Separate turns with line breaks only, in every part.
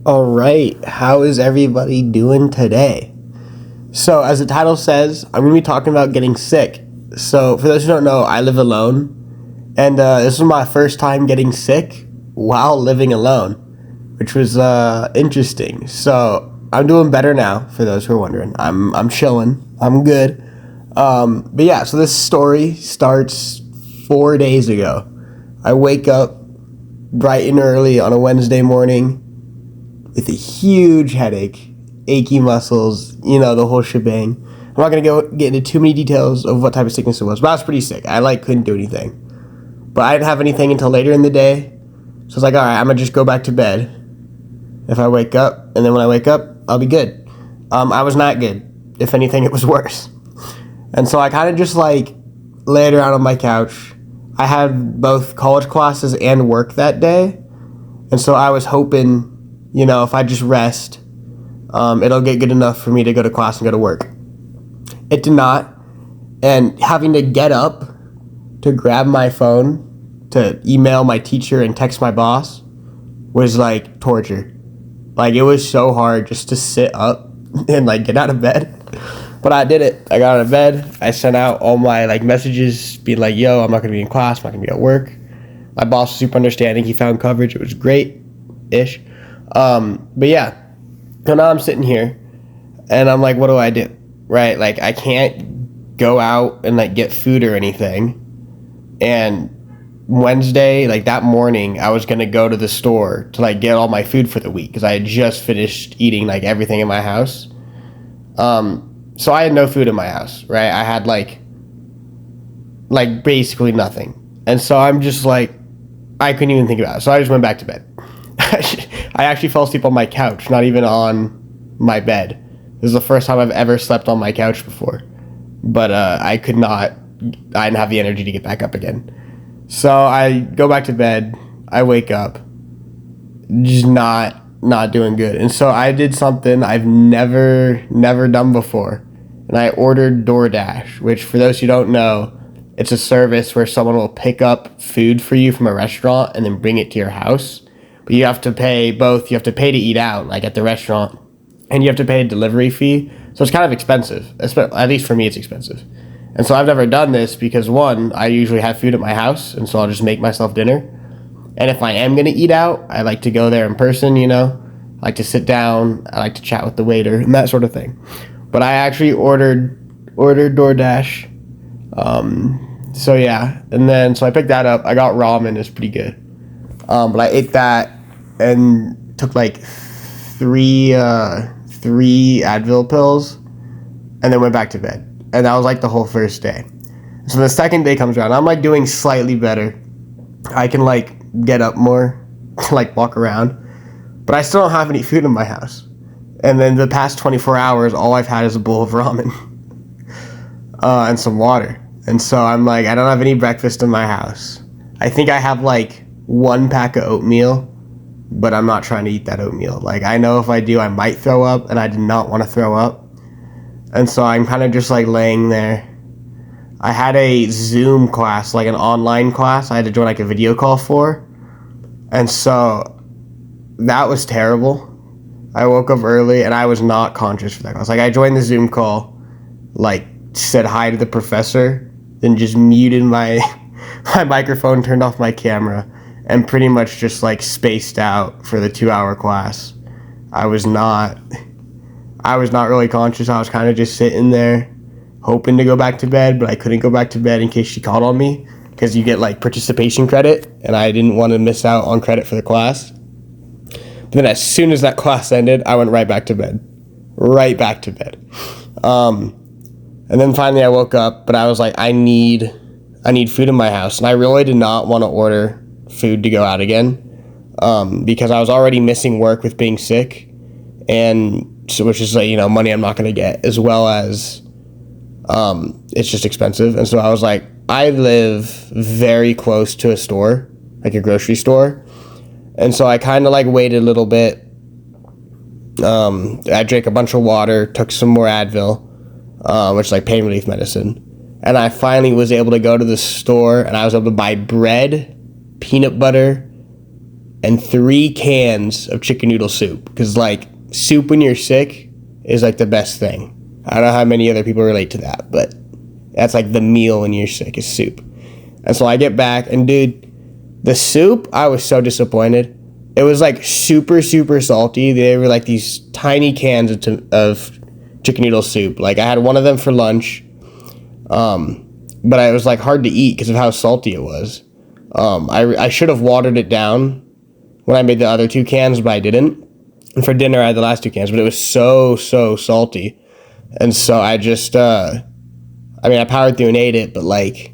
All right, how is everybody doing today? So, as the title says, I'm going to be talking about getting sick. So, for those who don't know, I live alone, and this was my first time getting sick while living alone, which was interesting. So, I'm doing better now. For those who are wondering, I'm chilling. I'm good. But yeah, so this story starts 4 days ago. I wake up bright and early on a Wednesday morning with a huge headache, achy muscles, the whole shebang. I'm not going to get into too many details of what type of sickness it was, but I was pretty sick. I couldn't do anything. But I didn't have anything until later in the day. So I was like, all right, I'm going to just go back to bed if I wake up. And then when I wake up, I'll be good. I was not good. If anything, it was worse. And so I kind of just laid around on my couch. I had both college classes and work that day. And so I was hoping, if I just rest, it'll get good enough for me to go to class and go to work. It did not. And having to get up to grab my phone to email my teacher and text my boss was like torture. It was so hard just to sit up and get out of bed. But I did it. I got out of bed. I sent out all my messages being like, yo, I'm not going to be in class. I'm not going to be at work. My boss was super understanding. He found coverage. It was great-ish. But yeah. So now I'm sitting here and I'm like, what do I do? Right? I can't go out and get food or anything. And Wednesday, that morning, I was going to go to the store to get all my food for the week because I had just finished eating everything in my house. So I had no food in my house, right? I had basically nothing. And so I'm just I couldn't even think about it. So I just went back to bed. I actually fell asleep on my couch, not even on my bed. This is the first time I've ever slept on my couch before. But I didn't have the energy to get back up again. So I go back to bed. I wake up. Just not doing good. And so I did something I've never done before. And I ordered DoorDash, which for those who don't know, it's a service where someone will pick up food for you from a restaurant and then bring it to your house. But you have to pay both. You have to pay to eat out, at the restaurant, and you have to pay a delivery fee. So it's kind of expensive. At least for me, it's expensive. And so I've never done this because, one, I usually have food at my house, and so I'll just make myself dinner. And if I am going to eat out, I like to go there in person, I like to sit down. I like to chat with the waiter and that sort of thing. But I actually ordered DoorDash. So yeah, and then so I picked that up. I got ramen. It's pretty good. But I ate that and took three Advil pills, and then went back to bed. And that was the whole first day. So the second day comes around. I'm doing slightly better. I can get up more, walk around, but I still don't have any food in my house. And then the past 24 hours, all I've had is a bowl of ramen and some water. And so I'm I don't have any breakfast in my house. I think I have one pack of oatmeal, but I'm not trying to eat that oatmeal. I know if I do, I might throw up, and I did not want to throw up. And so I'm kind of just laying there. I had a Zoom class, an online class I had to join a video call for. And so that was terrible. I woke up early and I was not conscious for that class. I joined the Zoom call, said hi to the professor, then just muted my microphone, turned off my camera, and pretty much just spaced out for the 2-hour class. I was not really conscious. I was kind of just sitting there hoping to go back to bed, but I couldn't go back to bed in case she called on me because you get participation credit, and I didn't want to miss out on credit for the class. But then as soon as that class ended, I went right back to bed. And then finally I woke up, but I was I need food in my house. And I really did not want to order food to go out again because I was already missing work with being sick, and so which is money I'm not going to get, as well as it's just expensive. And so I was I live very close to a store, a grocery store. And so I kind of waited a little bit. I drank a bunch of water, took some more Advil, which is pain relief medicine. And I finally was able to go to the store, and I was able to buy bread, peanut butter, and 3 cans of chicken noodle soup. Because, like, soup when you're sick is, like, the best thing. I don't know how many other people relate to that, but that's, like, the meal when you're sick is soup. And so I get back, and, dude, the soup, I was so disappointed. It was, like, super, super salty. They were, like, these tiny cans of chicken noodle soup. Like, I had one of them for lunch, but it was, like, hard to eat because of how salty it was. I should have watered it down when I made the other 2 cans, but I didn't. And for dinner, I had the last 2 cans, but it was so, so salty. And so I just, I powered through and ate it, but, like,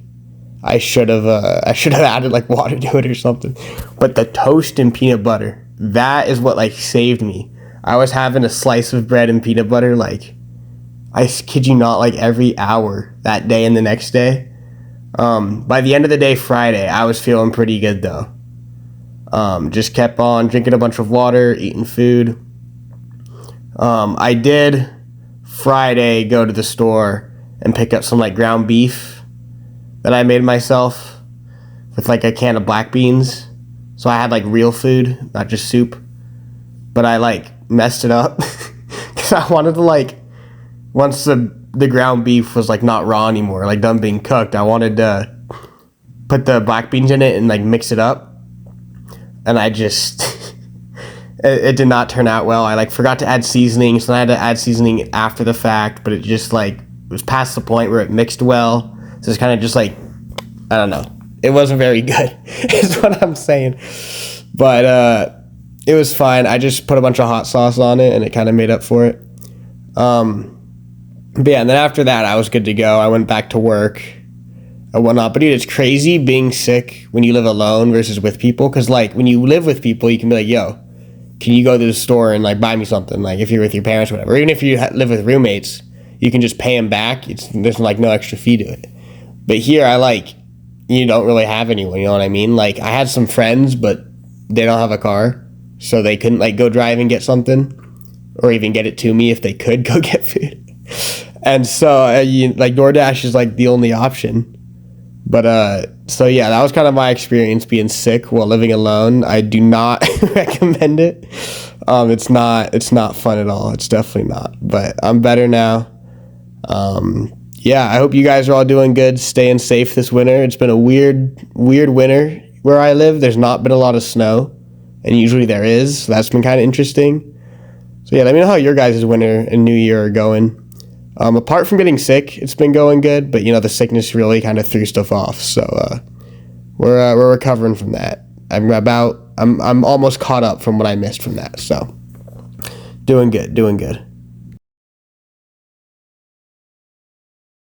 I should have added, like, water to it or something. But the toast and peanut butter, that is what, like, saved me. I was having a slice of bread and peanut butter, like, I kid you not, like, every hour that day and the next day. By the end of the day, Friday, I was feeling pretty good, though. Just kept on drinking a bunch of water, eating food. I did Friday go to the store and pick up some, like, ground beef that I made myself with, like, a can of black beans. So I had, like, real food, not just soup. But I, like, messed it up because I wanted to, like, once the ground beef was, like, not raw anymore, like, done being cooked, I wanted to put the black beans in it and, like, mix it up. And I just it did not turn out well. I, like, forgot to add seasoning, so I had to add seasoning after the fact, but it just, like, it was past the point where it mixed well. So it's kind of just, like, I don't know. It wasn't very good, is what I'm saying. But it was fine. I just put a bunch of hot sauce on it, and it kind of made up for it. But yeah, and then after that, I was good to go. I went back to work and whatnot. But dude, it's crazy being sick when you live alone versus with people. Because, like, when you live with people, you can be like, yo, can you go to the store and, like, buy me something? Like, if you're with your parents or whatever. Or even if you live with roommates, you can just pay them back. There's, like, no extra fee to it. But here, you don't really have anyone, you know what I mean? Like, I had some friends, but they don't have a car, so they couldn't, like, go drive and get something, or even get it to me if they could go get food. And so, like, DoorDash is, like, the only option. But, so yeah, that was kind of my experience being sick while living alone. I do not recommend it. It's not fun at all. It's definitely not. But I'm better now. Yeah, I hope you guys are all doing good, staying safe this winter. It's been a weird winter where I live. There's not been a lot of snow, and usually there is. So that's been kind of interesting. So yeah, let me know how your guys' winter and New Year are going. Apart from getting sick, it's been going good, but, you know, the sickness really kind of threw stuff off. So we're recovering from that. I'm almost caught up from what I missed from that. So doing good.